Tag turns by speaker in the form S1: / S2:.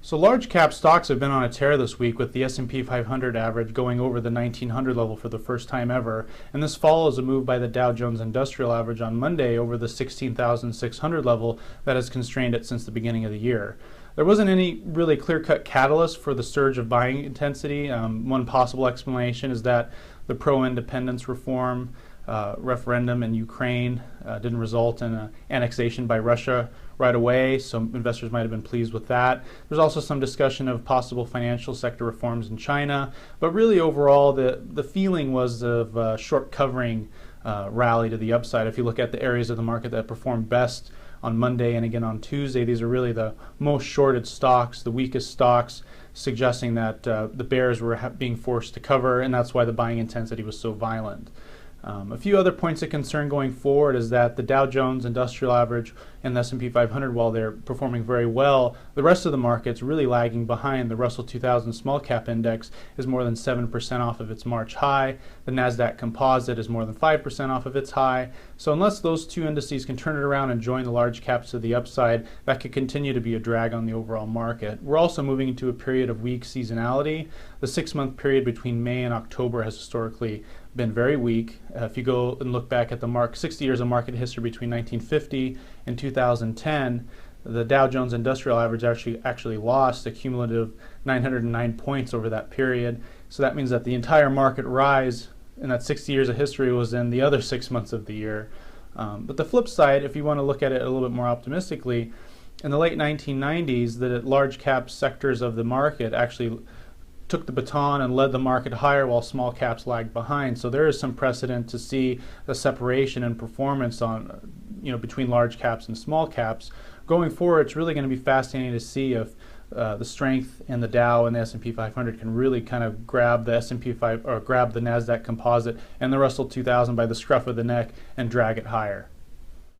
S1: So large cap stocks have been on a tear this week, with the S&P 500 average going over the 1900 level for the first time ever, and this follows a move by the Dow Jones Industrial Average on Monday over the 16,600 level that has constrained it since the beginning of the year. There wasn't any really clear-cut catalyst for the surge of buying intensity. One possible explanation is that the pro-independence reform referendum in Ukraine didn't result in an annexation by Russia right away, so investors might have been pleased with that. There's also some discussion of possible financial sector reforms in China, but really overall the feeling was of a short covering rally to the upside. If you look at the areas of the market that performed best on Monday and again on Tuesday, these are really the most shorted stocks, the weakest stocks, suggesting that the bears were being forced to cover, and that's why the buying intensity was so violent. A few other points of concern going forward is that the Dow Jones Industrial Average and the S&P 500, while they're performing very well, the rest of the market's really lagging behind. The Russell 2000 Small Cap Index is more than 7% off of its March high. The NASDAQ Composite is more than 5% off of its high. So unless those two indices can turn it around and join the large caps to the upside, that could continue to be a drag on the overall market. We're also moving into a period of weak seasonality. The 6-month period between May and October has historically been very weak. If you go and look back at the 60 years of market history between 1950 and 2010, the Dow Jones Industrial Average actually lost a cumulative 909 points over that period. So that means that the entire market rise in that 60 years of history was in the other 6 months of the year. But the flip side, if you want to look at it a little bit more optimistically, in the late 1990s, the large cap sectors of the market actually took the baton and led the market higher while small caps lagged behind. So there is some precedent to see a separation in performance between large caps and small caps. Going forward, it's really going to be fascinating to see if the strength in the Dow and the S&P 500 can really kind of grab the S&P 5 or grab the NASDAQ Composite and the Russell 2000 by the scruff of the neck and drag it higher.